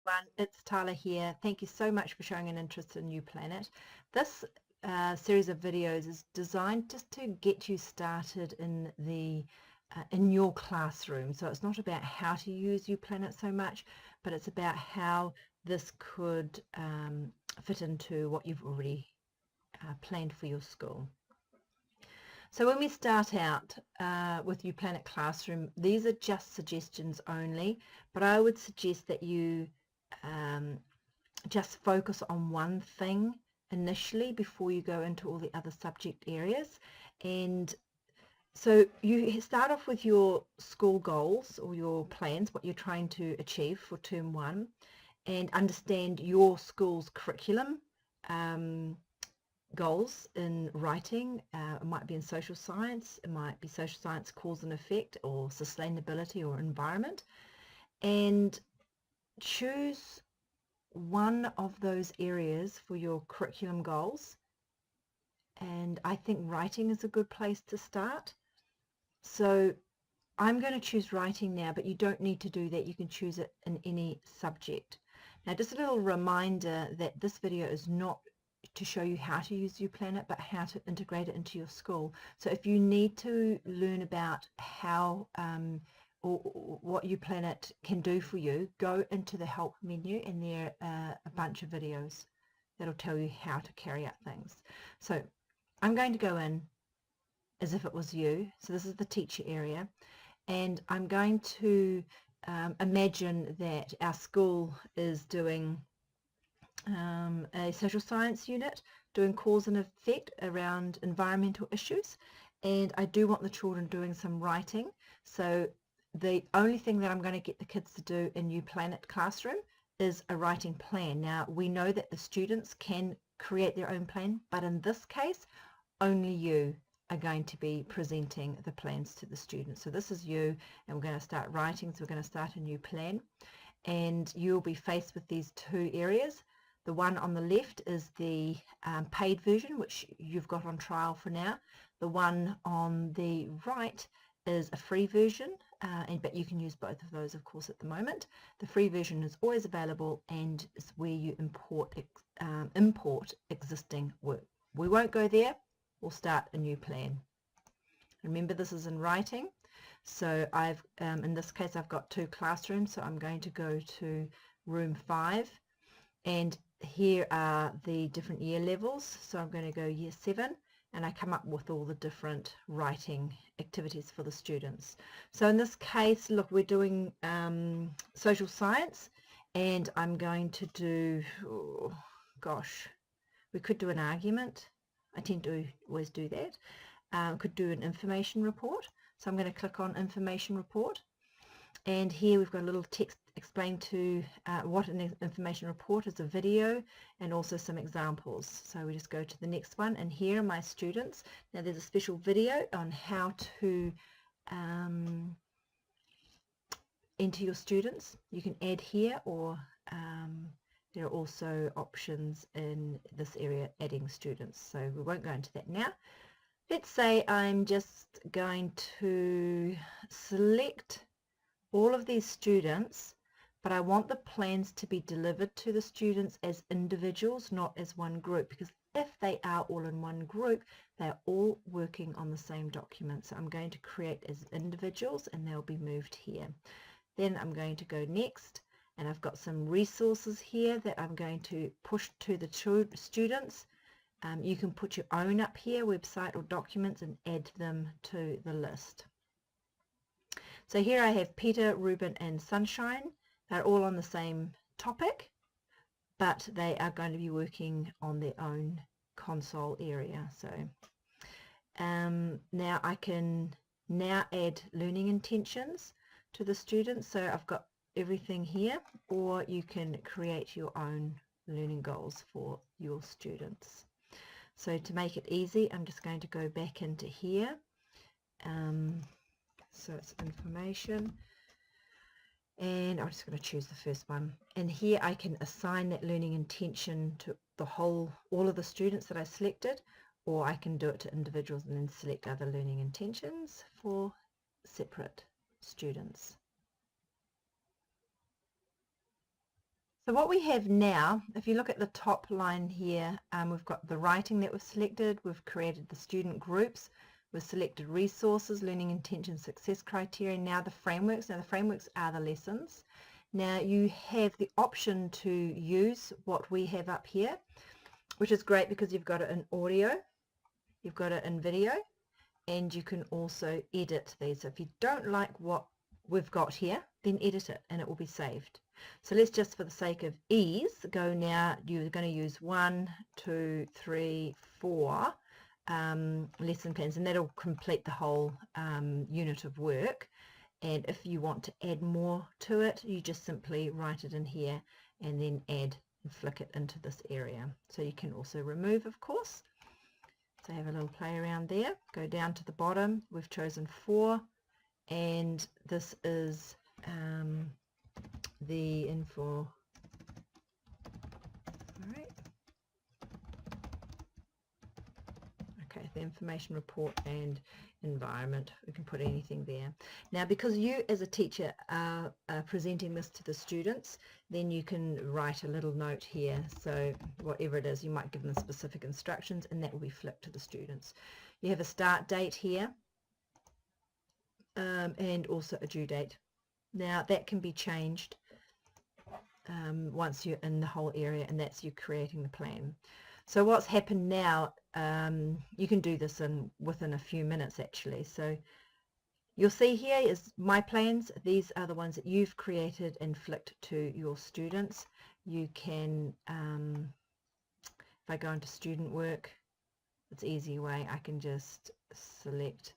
everyone, it's Tyler here. Thank you so much for showing an interest in YouPlanIt. This series of videos is designed just to get you started in your classroom. So it's not about how to use YouPlanIt so much, but it's about how this could fit into what you've already planned for your school. So when we start out with YouPlanIt Classroom, these are just suggestions only, but I would suggest that you just focus on one thing initially before you go into all the other subject areas. And so you start off with your school goals or your plans, what you're trying to achieve for term 1, and understand your school's curriculum goals in writing. It might be in social science, it might be social science cause and effect, or sustainability or environment, and choose one of those areas for your curriculum goals. And I think writing is a good place to start. So I'm going to choose writing now, but you don't need to do that. You can choose it in any subject. Now, just a little reminder that this video is not to show you how to use YouPlanIt, but how to integrate it into your school. So if you need to learn about how or what YouPlanIt can do for you, go into the help menu, and there are a bunch of videos that'll tell you how to carry out things. So I'm going to go in as if it was you. So this is the teacher area, and I'm going to imagine that our school is doing a social science unit doing cause and effect around environmental issues, and I do want the children doing some writing. So the only thing that I'm going to get the kids to do in YouPlanIt Classroom is a writing plan. Now, we know that the students can create their own plan, but in this case only you are going to be presenting the plans to the students. So this is you, and we're going to start writing. So we're going to start a new plan, and you'll be faced with these two areas. The one on the left is the paid version, which you've got on trial for now. The one on the right is a free version, but you can use both of those, of course, at the moment. The free version is always available, and is where you import existing work. We won't go there. We'll start a new plan. Remember, this is in writing. So I've, in this case, I've got 2 classrooms, so I'm going to go to room 5. And here are the different year levels. So I'm going to go year 7, and I come up with all the different writing activities for the students. So in this case, look, we're doing social science, and I'm going to do, oh, gosh, we could do an argument. I tend to always do that. Could do an information report. So I'm going to click on information report, and here we've got a little text explain to what an information report is, a video, and also some examples. So we just go to the next one, and here are my students. Now there's a special video on how to enter your students. You can add here, or there are also options in this area adding students. So we won't go into that now. Let's say I'm just going to select all of these students, but I want the plans to be delivered to the students as individuals, not as one group, because if they are all in one group, they're all working on the same document. So I'm going to create as individuals, and they'll be moved here. Then I'm going to go next, and I've got some resources here that I'm going to push to the students. You can put your own up here, website or documents, and add them to the list. So here I have Peter, Ruben, and Sunshine. They're all on the same topic, but they are going to be working on their own console area. So now I can add learning intentions to the students. So I've got everything here, or you can create your own learning goals for your students. So to make it easy, I'm just going to go back into here. So it's information, and I'm just going to choose the first one. And here I can assign that learning intention to all of the students that I selected, or I can do it to individuals and then select other learning intentions for separate students. So what we have now, if you look at the top line here, we've got the writing that was selected, we've created the student groups, we've selected resources, learning intention, success criteria, now the frameworks. Now the frameworks are the lessons. Now you have the option to use what we have up here, which is great because you've got it in audio, you've got it in video, and you can also edit these. So if you don't like what we've got here, then edit it and it will be saved. So let's just, for the sake of ease, go now. You're going to use 1, 2, 3, 4 lesson plans, and that'll complete the whole unit of work. And if you want to add more to it, you just simply write it in here and then add and flick it into this area. So you can also remove, of course. So have a little play around there. Go down to the bottom. We've chosen 4, and this is the info. All right. Okay, the information report and environment. We can put anything there. Now, because you as a teacher are presenting this to the students, then you can write a little note here. So whatever it is, you might give them specific instructions, and that will be flipped to the students. You have a start date here, and also a due date. Now that can be changed once you're in the whole area, and that's you creating the plan. So what's happened now, you can do this within a few minutes actually. So you'll see here is my plans. These are the ones that you've created and flicked to your students. You can, if I go into student work, it's an easy way. I can just select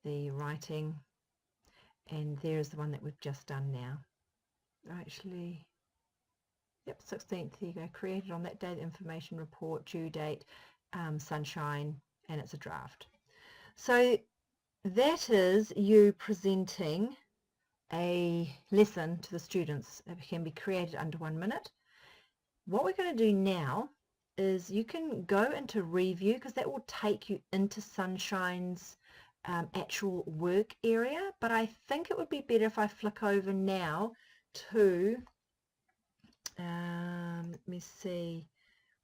the writing, and there's the one that we've just done now. Actually, yep, 16th, here you go, created on that day, the information report, due date, sunshine, and it's a draft. So that is you presenting a lesson to the students. It can be created under 1 minute. What we're going to do now is you can go into review, because that will take you into Sunshine's actual work area, but I think it would be better if I flick over now to let me see,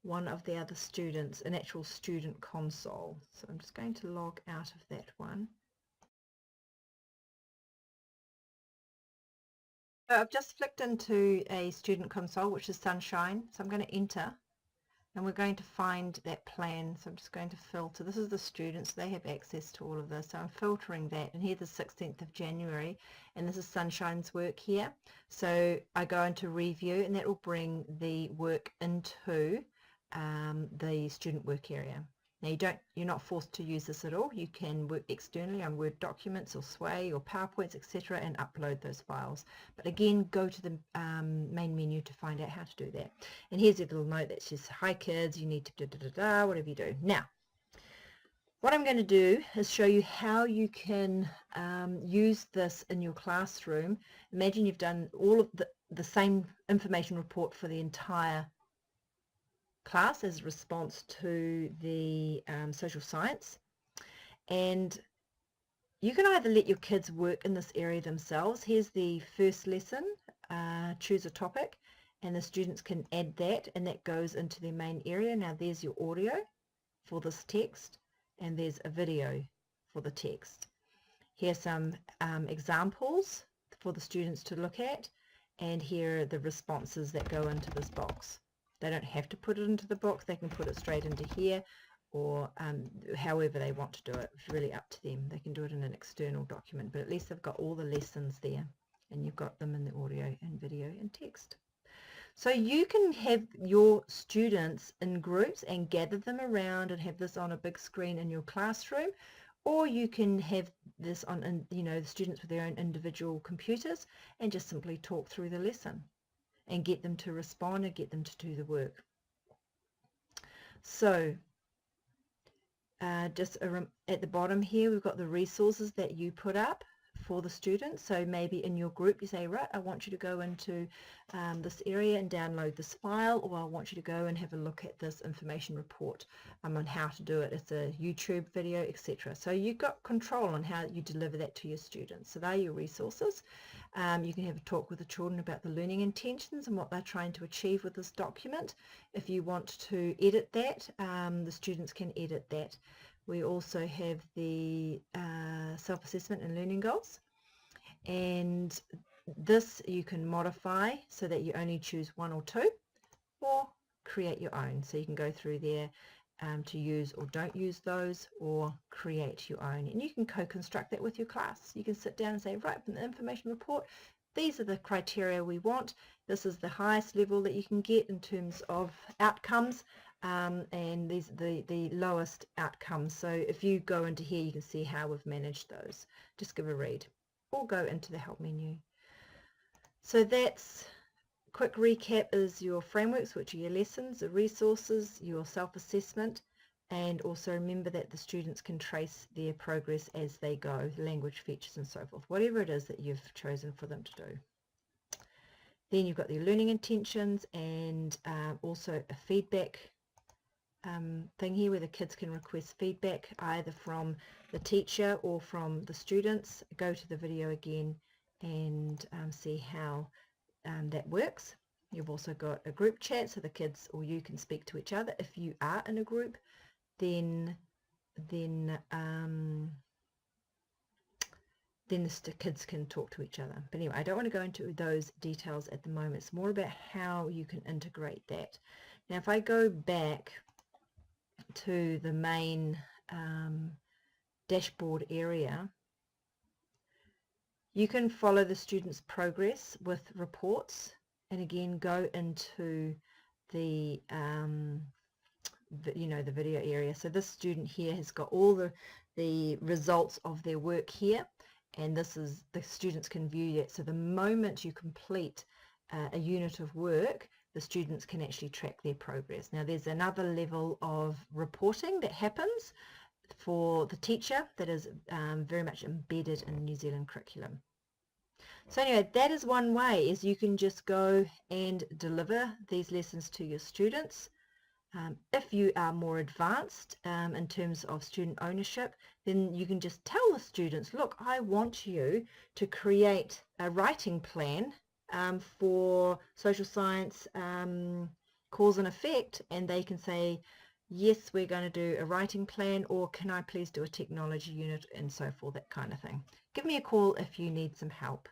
one of the other students, an actual student console. So I'm just going to log out of that one. So I've just flicked into a student console, which is Sunshine. So I'm going to enter, and we're going to find that plan. So I'm just going to filter. This is the students, they have access to all of this. So I'm filtering that, and here's the 16th of January, and this is Sunshine's work here. So I go into review, and that will bring the work into the student work area. Now you're not forced to use this at all. You can work externally on Word documents or Sway or PowerPoints, etc., and upload those files. But again, go to the main menu to find out how to do that. And here's a little note that says, hi kids, you need to whatever you do. Now, what I'm going to do is show you how you can use this in your classroom. Imagine you've done all of the same information report for the entire class as a response to the social science, and you can either let your kids work in this area themselves. Here's the first lesson, choose a topic, and the students can add that, and that goes into their main area. Now there's your audio for this text, and there's a video for the text. Here's some examples for the students to look at, and here are the responses that go into this box. They don't have to put it into the box, they can put it straight into here, or however they want to do it. It's really up to them. They can do it in an external document, but at least they've got all the lessons there, and you've got them in the audio and video and text. So you can have your students in groups and gather them around and have this on a big screen in your classroom, or you can have this on, the students with their own individual computers and just simply talk through the lesson and get them to respond and get them to do the work. So just at the bottom here, we've got the resources that you put up for the students. So maybe in your group you say, right, I want you to go into this area and download this file, or I want you to go and have a look at this information report on how to do it. It's a YouTube video, etc. So you've got control on how you deliver that to your students. So they're your resources. You can have a talk with the children about the learning intentions and what they're trying to achieve with this document. If you want to edit that, the students can edit that. We also have the self-assessment and learning goals, and this you can modify so that you only choose one or two, or create your own. So you can go through there to use or don't use those, or create your own, and you can co-construct that with your class. You can sit down and say, right, from the information report, these are the criteria we want. This is the highest level that you can get in terms of outcomes, and these are the lowest outcomes. So if you go into here, you can see how we've managed those. Just give a read or go into the help menu. So that's quick recap is your frameworks, which are your lessons, the resources, your self-assessment, and also remember that the students can trace their progress as they go, language features and so forth, whatever it is that you've chosen for them to do. Then you've got the learning intentions, and also a feedback thing here where the kids can request feedback either from the teacher or from the students. Go to the video again and see how that works. You've also got a group chat, so the kids or you can speak to each other. If you are in a group, then the kids can talk to each other. But anyway, I don't want to go into those details at the moment. It's more about how you can integrate that. Now, if I go back to the main dashboard area, you can follow the students' progress with reports, and again go into the the video area. So this student here has got all the results of their work here, and this is the students can view it. So the moment you complete a unit of work, the students can actually track their progress. Now there's another level of reporting that happens for the teacher that is very much embedded in the New Zealand curriculum. So anyway, that is one way, is you can just go and deliver these lessons to your students. If you are more advanced in terms of student ownership, then you can just tell the students, look, I want you to create a writing plan for social science cause and effect, and they can say, yes, we're going to do a writing plan, or can I please do a technology unit, and so forth, that kind of thing. Give me a call if you need some help.